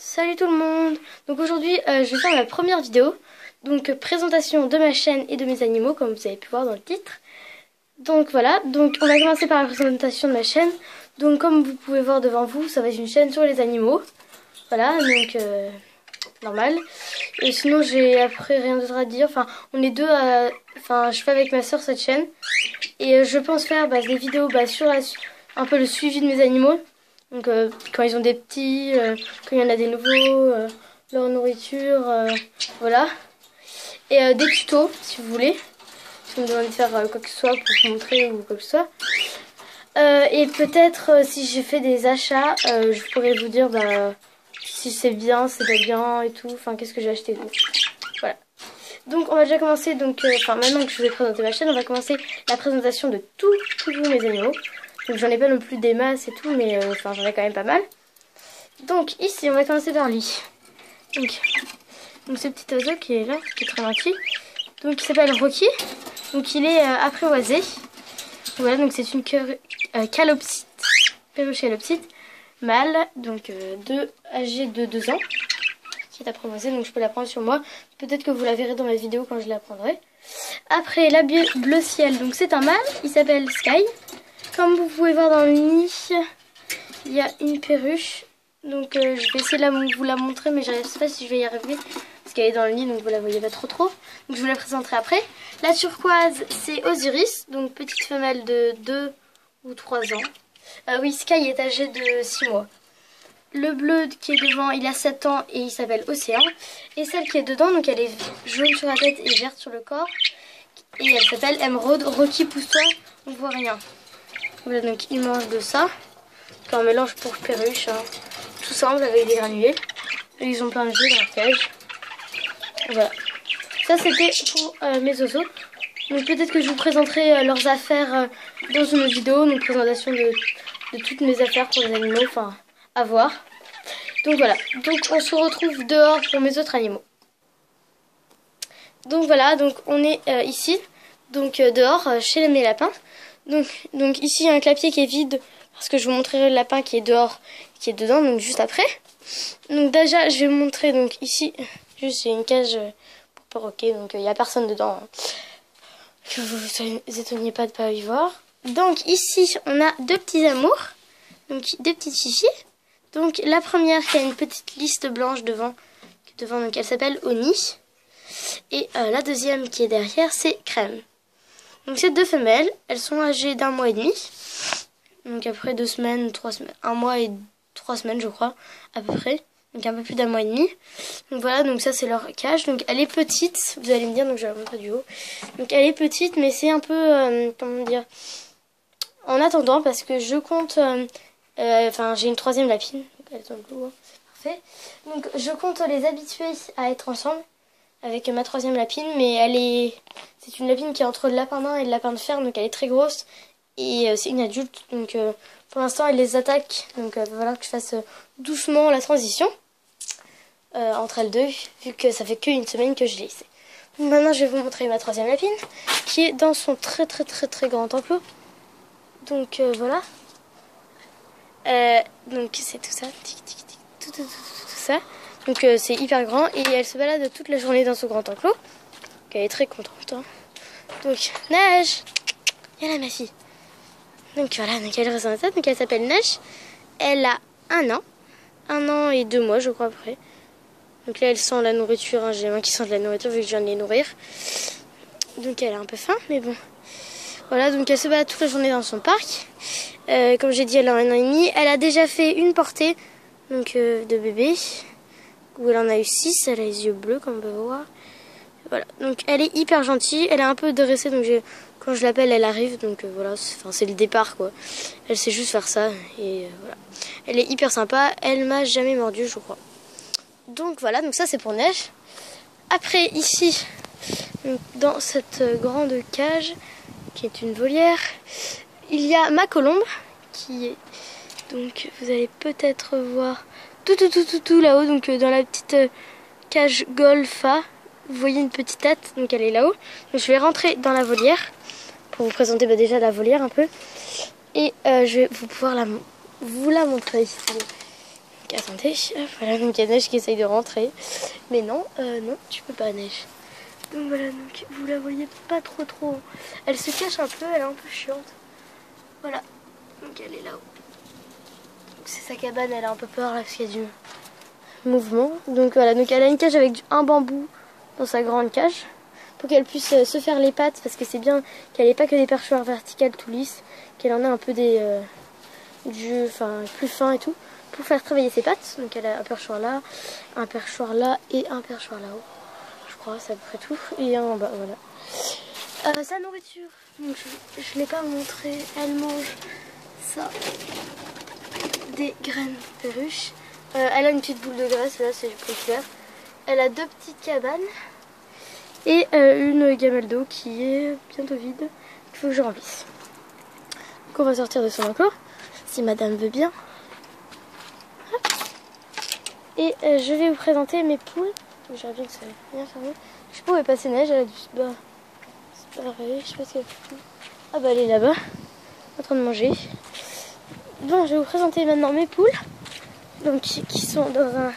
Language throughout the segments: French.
Salut tout le monde. Donc aujourd'hui je vais faire ma première vidéo. Donc présentation de ma chaîne et de mes animaux comme vous avez pu voir dans le titre. Donc voilà, donc on va commencer par la présentation de ma chaîne. Donc comme vous pouvez voir devant vous, ça va être une chaîne sur les animaux. Voilà, donc normal. Et sinon j'ai après rien d'autre à dire. Enfin on est deux à... Enfin je fais avec ma soeur cette chaîne. Et je pense faire des vidéos sur un peu le suivi de mes animaux. Donc quand ils ont des petits, quand il y en a des nouveaux, leur nourriture, voilà. Et des tutos si vous voulez. Si vous me demandez de faire quoi que ce soit pour vous montrer ou quoi que ce soit. Et peut-être si j'ai fait des achats, je pourrais vous dire si c'est bien, c'est pas bien et tout. Enfin qu'est-ce que j'ai acheté et tout. Voilà. Donc on va déjà commencer, maintenant que je vous ai présenté ma chaîne, on va commencer la présentation de tous mes animaux. Donc j'en ai pas non plus des masses et tout, mais j'en ai quand même pas mal. Donc ici on va commencer par lui. Donc ce petit oiseau qui est là, qui est très gentil. Donc il s'appelle Rocky. Donc il est apprivoisé. Voilà, donc c'est une calopsite, perruchalopsite mâle, donc âgée de 2 ans, qui est apprivoisée, donc je peux la prendre sur moi. Peut-être que vous la verrez dans ma vidéo quand je la prendrai. Après la bleu ciel, donc c'est un mâle, il s'appelle Sky. Comme vous pouvez voir dans le nid, il y a une perruche. Donc je vais essayer de vous la montrer, mais je ne sais pas si je vais y arriver. Parce qu'elle est dans le nid, donc vous la voyez pas trop. Donc je vous la présenterai après. La turquoise, c'est Osiris, donc petite femelle de 2 ou 3 ans. Oui, Sky est âgée de 6 mois. Le bleu qui est devant, il a 7 ans et il s'appelle Océan. Et celle qui est dedans, donc elle est jaune sur la tête et verte sur le corps. Et elle s'appelle Emeraude. Rocky, pousse-toi, on voit rien. Voilà, donc ils mangent de ça. C'est un mélange pour perruche, hein. Tout simple avec des granulés. Et ils ont plein de jeux dans leur cage. Voilà. Ça c'était pour mes oiseaux. Donc peut-être que je vous présenterai leurs affaires dans une autre vidéo. Donc présentation de toutes mes affaires pour les animaux. Enfin, à voir. Donc voilà. Donc on se retrouve dehors pour mes autres animaux. Donc voilà. Donc on est ici. Donc dehors chez mes lapins. Donc ici il y a un clapier qui est vide parce que je vous montrerai le lapin qui est dehors, qui est dedans, donc juste après. Donc déjà je vais vous montrer, donc ici juste j'ai une cage pour perroquet, donc il n'y a personne dedans, hein. Que vous vous étonniez pas de pas y voir. Donc ici on a deux petits amours, donc deux petites chichis. Donc la première qui a une petite liste blanche devant donc elle s'appelle Oni. Et la deuxième qui est derrière c'est Crème. Donc ces deux femelles, elles sont âgées d'1 mois et demi. Donc après 2 semaines, 3 semaines, 1 mois et 3 semaines je crois, à peu près. Donc un peu plus d'1 mois et demi. Donc voilà, donc ça c'est leur cage. Donc elle est petite, vous allez me dire, donc je vais la montrer du haut. Donc elle est petite, mais c'est un peu, comment dire, en attendant parce que je compte, j'ai une 3e lapine. Donc elle est dans le lot, hein, c'est parfait. Donc je compte les habituer à être ensemble avec ma 3e lapine, mais c'est une lapine qui est entre le lapin nain et le lapin de fer, donc elle est très grosse et c'est une adulte, donc pour l'instant elle les attaque, donc il va falloir que je fasse doucement la transition entre elles deux, vu que ça fait qu'une semaine que je l'ai laissée. Donc maintenant je vais vous montrer ma 3e lapine, qui est dans son très grand enclos. Donc voilà, donc c'est tout ça, tout ça. Donc c'est hyper grand et elle se balade toute la journée dans ce grand enclos. Donc elle est très contente, hein. Donc Neige, viens là ma fille. Donc voilà, donc elle reste dans ça, donc elle s'appelle Neige. Elle a 1 an, 1 an et 2 mois je crois après. Donc là elle sent la nourriture, hein. J'ai les mains qui sentent la nourriture vu que je viens de les nourrir. Donc elle a un peu faim mais bon. Voilà, donc elle se balade toute la journée dans son parc. Comme j'ai dit, elle a 1 an et demi. Elle a déjà fait une portée donc, de bébé. Où elle en a eu 6, elle a les yeux bleus comme on peut voir. Voilà, donc elle est hyper gentille, elle est un peu dressée, donc quand je l'appelle elle arrive, donc voilà, c'est le départ quoi. Elle sait juste faire ça, et voilà. Elle est hyper sympa, elle m'a jamais mordu je crois. Donc voilà, donc ça c'est pour Neige. Après ici, dans cette grande cage, qui est une volière, il y a ma colombe, qui est, donc vous allez peut-être voir tout là-haut, donc dans la petite cage golfa, vous voyez une petite tête, donc elle est là-haut. Donc je vais rentrer dans la volière pour vous présenter déjà la volière un peu. Et je vais pouvoir vous la montrer ici. Attendez, voilà, donc il y a Neige qui essaye de rentrer. Mais non, non, tu peux pas, Neige. Donc voilà, donc vous la voyez pas trop. Elle se cache un peu, elle est un peu chiante. Voilà, donc elle est là-haut. C'est sa cabane, elle a un peu peur là parce qu'il y a du mouvement. Donc voilà, donc elle a une cage avec un bambou dans sa grande cage pour qu'elle puisse se faire les pattes, parce que c'est bien qu'elle n'ait pas que des perchoirs verticales tout lisses, qu'elle en ait un peu des plus fins et tout, pour faire travailler ses pattes. Donc elle a un perchoir là et un perchoir là-haut. Je crois, c'est à peu près tout. Et un en bas, voilà. Sa nourriture, donc je ne l'ai pas montré, elle mange ça, des graines de perruche. Elle a une petite boule de graisse, là c'est pour faire. Elle a 2 petites cabanes et une gamelle d'eau qui est bientôt vide, il faut que je remplisse. Donc on va sortir de son enclos, si madame veut bien. Hop. Et je vais vous présenter mes poules. J'aurais bien que ça soit bien fermé. Je sais pas où est passée Neige, elle a dû se barrer, je sais pas ce qu'elle fait. Ah bah elle est là-bas, en train de manger. Bon, je vais vous présenter maintenant mes poules, donc qui sont dans un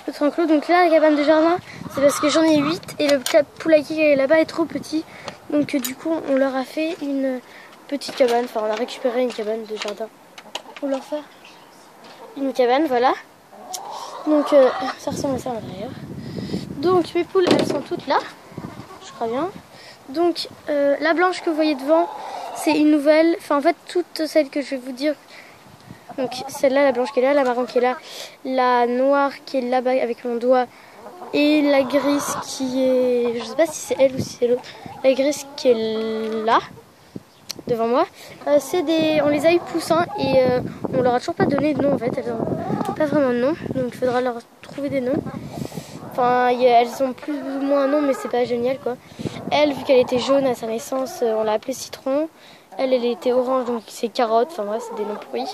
autre enclos. Donc là, la cabane de jardin, c'est parce que j'en ai 8 et le poulailler qui est là-bas est trop petit. Donc du coup, on leur a fait une petite cabane, enfin on a récupéré une cabane de jardin pour leur faire une cabane, voilà. Donc ça ressemble à ça à l'intérieur. Donc mes poules, elles sont toutes là, je crois bien. Donc la blanche que vous voyez devant, c'est une nouvelle, enfin en fait toutes celles que je vais vous dire. Donc celle-là, la blanche qui est là, la marron qui est là, la noire qui est là-bas avec mon doigt, et la grise qui est, je sais pas si c'est elle ou si c'est l'autre, la grise qui est là, devant moi. On les a eu poussins et on leur a toujours pas donné de nom en fait, elles ont pas vraiment de nom, donc il faudra leur trouver des noms. Enfin, elles ont plus ou moins un nom, mais c'est pas génial quoi. Elle, vu qu'elle était jaune à sa naissance, on l'a appelée Citron. Elle était orange, donc c'est Carotte. Enfin bref, c'est des noms pourris.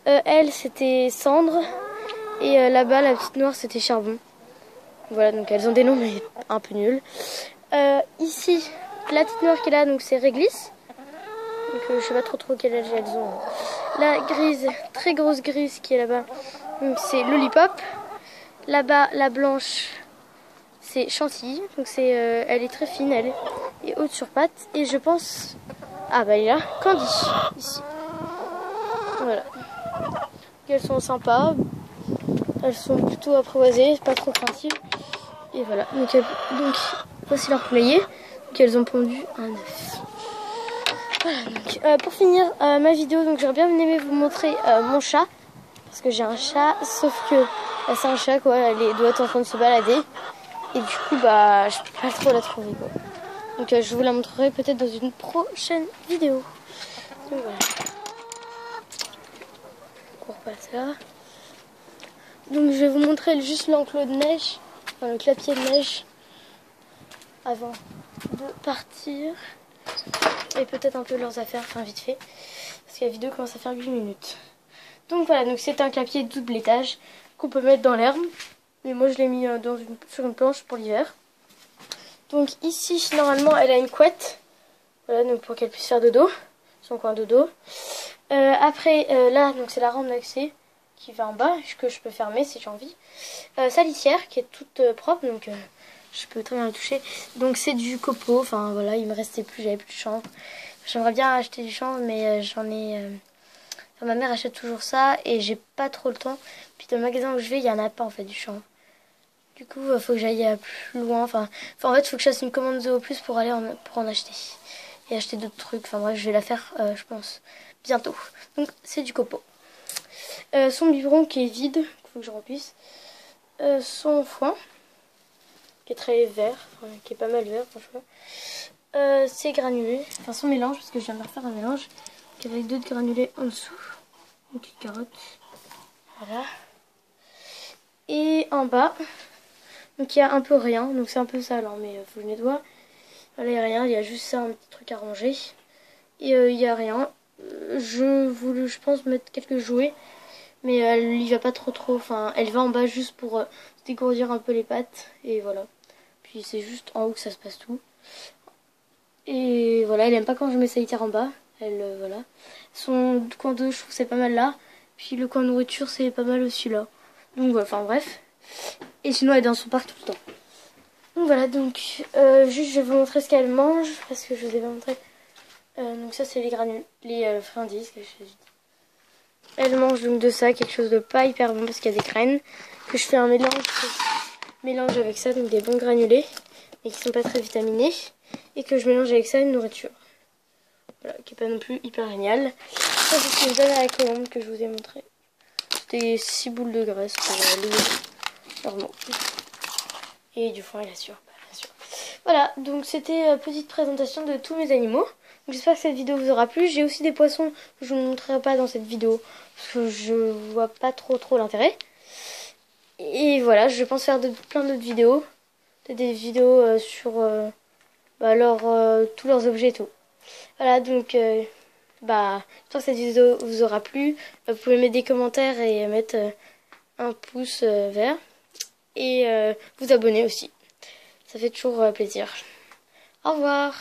Elle, c'était Cendre. Et là-bas, la petite noire, c'était Charbon. Voilà, donc elles ont des noms, mais un peu nuls. Ici, la petite noire qui est là, donc c'est Réglisse. Donc je sais pas trop quel âge elles ont. La grise, très grosse grise qui est là-bas, donc c'est Lollipop. Là-bas, la blanche, c'est Chantilly. Donc elle est très fine, elle est haute sur pattes. Et je pense, ah bah elle est là, Candy, ici. Voilà. Elles sont sympas, elles sont plutôt apprivoisées, pas trop craintives. Et voilà. Donc voici leur poulailler. Donc elles ont pondu un œuf. Voilà, donc, pour finir ma vidéo, donc j'aurais bien aimé vous montrer mon chat. Parce que j'ai un chat, sauf que c'est un chat quoi, elle doit être en train de se balader. Et du coup bah je peux pas trop la trouver quoi. Donc je vous la montrerai peut-être dans une prochaine vidéo. Donc voilà. On repasse là. Donc je vais vous montrer juste l'enclos de neige, enfin le clapier de neige avant de partir. Et peut-être un peu leurs affaires, enfin vite fait. Parce que la vidéo commence à faire 8 minutes. Donc voilà, donc c'est un clapier double étage qu'on peut mettre dans l'herbe. Mais moi je l'ai mis sur une planche pour l'hiver. Donc ici, normalement, elle a une couette. Voilà, donc pour qu'elle puisse faire dodo. Son coin dodo. Après, là, donc c'est la rampe d'accès qui va en bas, que je peux fermer si j'ai envie. Sa litière qui est toute propre, donc je peux très bien la toucher. Donc c'est du copeau, enfin voilà, il me restait plus, j'avais plus de chanvre. J'aimerais bien acheter du chanvre, mais j'en ai... Enfin, ma mère achète toujours ça et j'ai pas trop le temps. Puis dans le magasin où je vais, il y en a pas en fait du chanvre. Du coup, il faut que j'aille plus loin. Enfin, en fait, il faut que je fasse une commande de plus pour aller pour en acheter. Et acheter d'autres trucs. Enfin bref, je vais la faire, je pense, bientôt. Donc, c'est du copeau. Son biberon qui est vide, il faut que je remplisse. Son foin, qui est très vert, enfin, qui est pas mal vert, franchement. Ses granulés, enfin son mélange, parce que je viens de refaire un mélange. Avec d'autres granulés en dessous. Une petite carotte. Voilà. Et en bas, donc il y a un peu rien, donc c'est un peu sale, hein, mais faut que je nettoie. Là il n'y a rien, il y a juste ça, un petit truc à ranger. Et il n'y a rien. Je pense mettre quelques jouets, mais elle y va pas trop, enfin elle va en bas juste pour se dégourdir un peu les pattes, et voilà. Puis c'est juste en haut que ça se passe tout. Et voilà, elle aime pas quand je mets sa litière en bas, voilà. Son coin d'eau, je trouve c'est pas mal là, puis le coin nourriture c'est pas mal aussi là. Donc voilà, enfin bref. Et sinon elles dansent partout tout le temps. Donc voilà, donc juste je vais vous montrer ce qu'elle mange parce que je vous ai pas montré. Donc ça c'est les granules, les friandises que je dit. Elle mange donc de ça, quelque chose de pas hyper bon parce qu'il y a des graines. Que je fais un mélange avec ça, donc des bons granulés, mais qui sont pas très vitaminés. Et que je mélange avec ça une nourriture. Voilà, qui est pas non plus hyper génial. Ça c'est ce que je donne à la colombe que je vous ai montré. C'était 6 boules de graisse pour les normaux. Et du foin et la sueur, bien sûr. Voilà, donc c'était petite présentation de tous mes animaux. J'espère que cette vidéo vous aura plu. J'ai aussi des poissons que je ne vous montrerai pas dans cette vidéo parce que je vois pas trop l'intérêt. Et voilà, je pense faire plein d'autres vidéos. Des vidéos sur tous leurs objets et tout. Voilà, donc j'espère que cette vidéo vous aura plu. Vous pouvez mettre des commentaires et mettre un pouce vert. Et vous abonner aussi. Ça fait toujours plaisir. Au revoir.